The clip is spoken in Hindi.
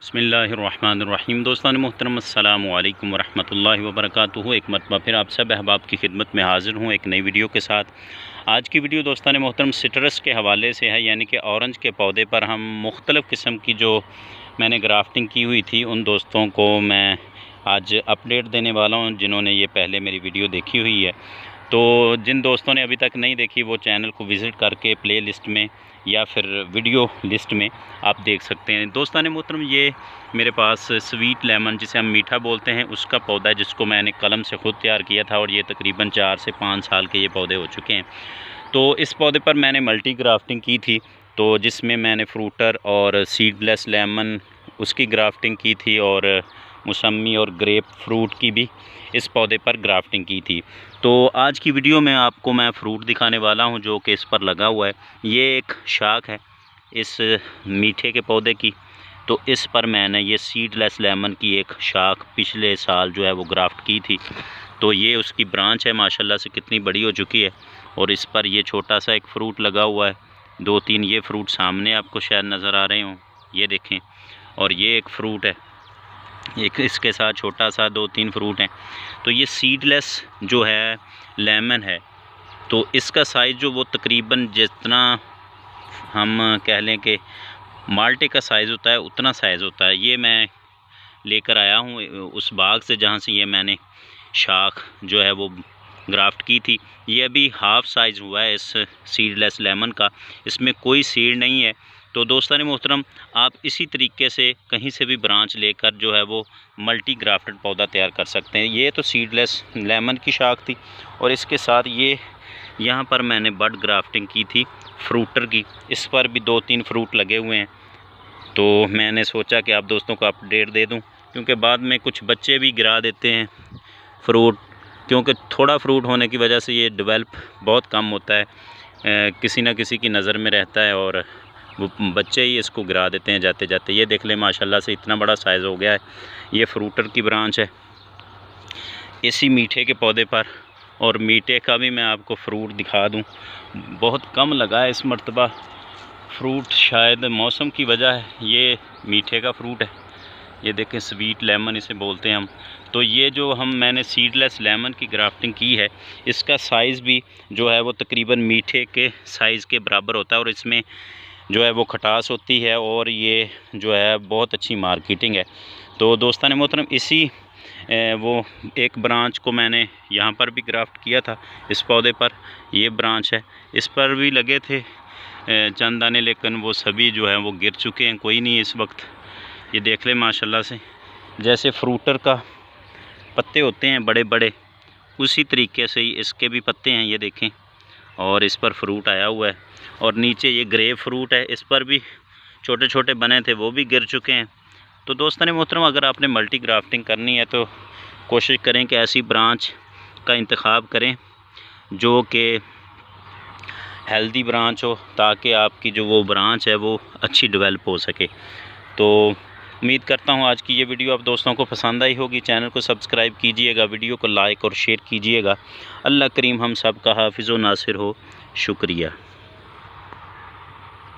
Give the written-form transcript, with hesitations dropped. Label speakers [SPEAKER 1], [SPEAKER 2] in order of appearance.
[SPEAKER 1] बिस्मिल्लाहिर्रहमानिर्रहीम। दोस्तान मोहतरम अस्सलामु अलैकुम वरहमतुल्लाहि वबरकातुहू। एक मरतबा फिर आप सब अहबाब की खिदमत में हाज़िर हूँ एक नई वीडियो के साथ। आज की वीडियो दोस्तान मोहतरम सिट्रस के हवाले से है, यानी कि ऑरेंज के पौधे पर हम मुख्तलिफ़ किस्म की जो मैंने ग्राफ्टिंग की हुई थी उन दोस्तों को मैं आज अपडेट देने वाला हूँ जिन्होंने ये पहले मेरी वीडियो देखी हुई है। तो जिन दोस्तों ने अभी तक नहीं देखी वो चैनल को विज़िट करके प्ले लिस्ट में या फिर वीडियो लिस्ट में आप देख सकते हैं। दोस्तान मोहतरम, ये मेरे पास स्वीट लेमन जिसे हम मीठा बोलते हैं उसका पौधा है, जिसको मैंने कलम से ख़ुद तैयार किया था और ये तकरीबन 4 से 5 साल के ये पौधे हो चुके हैं। तो इस पौधे पर मैंने मल्टी ग्राफ्टिंग की थी, तो जिसमें मैंने फ्रूटर और सीडलेस लेमन उसकी ग्राफ्टिंग की थी और मौसमी और ग्रेप फ्रूट की भी इस पौधे पर ग्राफ्टिंग की थी। तो आज की वीडियो में आपको मैं फ्रूट दिखाने वाला हूं जो कि इस पर लगा हुआ है। ये एक शाख है इस मीठे के पौधे की, तो इस पर मैंने ये सीडलेस लेमन की एक शाख पिछले साल जो है वो ग्राफ्ट की थी। तो ये उसकी ब्रांच है, माशाल्लाह से कितनी बड़ी हो चुकी है। और इस पर ये छोटा सा एक फ्रूट लगा हुआ है, 2-3 ये फ्रूट सामने आपको शायद नज़र आ रहे हों, ये देखें। और ये एक फ्रूट है, एक इसके साथ छोटा सा 2-3 फ्रूट हैं। तो ये सीडलेस जो है लेमन है, तो इसका साइज़ जो वो तकरीबन जितना हम कह लें कि माल्टे का साइज़ होता है उतना साइज़ होता है। ये मैं लेकर आया हूँ उस बाग से जहाँ से ये मैंने शाख जो है वो ग्राफ्ट की थी। ये अभी हाफ़ साइज़ हुआ है इस सीडलेस लेमन का, इसमें कोई सीड नहीं है। तो दोस्तान मोहतरम, आप इसी तरीके से कहीं से भी ब्रांच लेकर जो है वो मल्टी ग्राफ्टेड पौधा तैयार कर सकते हैं। ये तो सीडलेस लेमन की शाख थी और इसके साथ ये यहाँ पर मैंने बड ग्राफ्टिंग की थी फ्रूटर की, इस पर भी 2-3 फ्रूट लगे हुए हैं। तो मैंने सोचा कि आप दोस्तों को अपडेट दे दूं, क्योंकि बाद में कुछ बच्चे भी गिरा देते हैं फ्रूट, क्योंकि थोड़ा फ्रूट होने की वजह से ये डेवलप बहुत कम होता है, किसी न किसी की नज़र में रहता है और वो बच्चे ही इसको गिरा देते हैं जाते जाते। ये देख लें माशाल्लाह से इतना बड़ा साइज़ हो गया है। ये फ्रूटर की ब्रांच है इसी मीठे के पौधे पर, और मीठे का भी मैं आपको फ्रूट दिखा दूं, बहुत कम लगा है इस मरतबा फ्रूट, शायद मौसम की वजह है। ये मीठे का फ्रूट है, ये देखें, स्वीट लेमन इसे बोलते हैं हम। तो ये जो मैंने सीडलेस लेमन की ग्राफ्टिंग की है, इसका साइज़ भी जो है वो तकरीबन मीठे के साइज़ के बराबर होता है और इसमें जो है वो खटास होती है और ये जो है बहुत अच्छी मार्केटिंग है। तो दोस्तान मोहतरम, इसी वो एक ब्रांच को मैंने यहाँ पर भी ग्राफ्ट किया था इस पौधे पर। ये ब्रांच है, इस पर भी लगे थे चंद दाने, लेकिन वो सभी जो है वो गिर चुके हैं, कोई नहीं है इस वक्त। ये देख ले माशाल्लाह से, जैसे फ्रूटर का पत्ते होते हैं बड़े बड़े, उसी तरीके से ही इसके भी पत्ते हैं, ये देखें। और इस पर फ्रूट आया हुआ है और नीचे ये ग्रेप फ्रूट है, इस पर भी छोटे छोटे बने थे, वो भी गिर चुके हैं। तो दोस्तों मोहतरम, अगर आपने मल्टी ग्राफ्टिंग करनी है तो कोशिश करें कि ऐसी ब्रांच का इंतखाब करें जो कि हेल्दी ब्रांच हो, ताकि आपकी जो वो ब्रांच है वो अच्छी डेवलप हो सके। तो उम्मीद करता हूँ आज की ये वीडियो आप दोस्तों को पसंद आई होगी। चैनल को सब्सक्राइब कीजिएगा, वीडियो को लाइक और शेयर कीजिएगा। अल्लाह करीम हम सब का हाफिज़ व नासिर हो। शुक्रिया।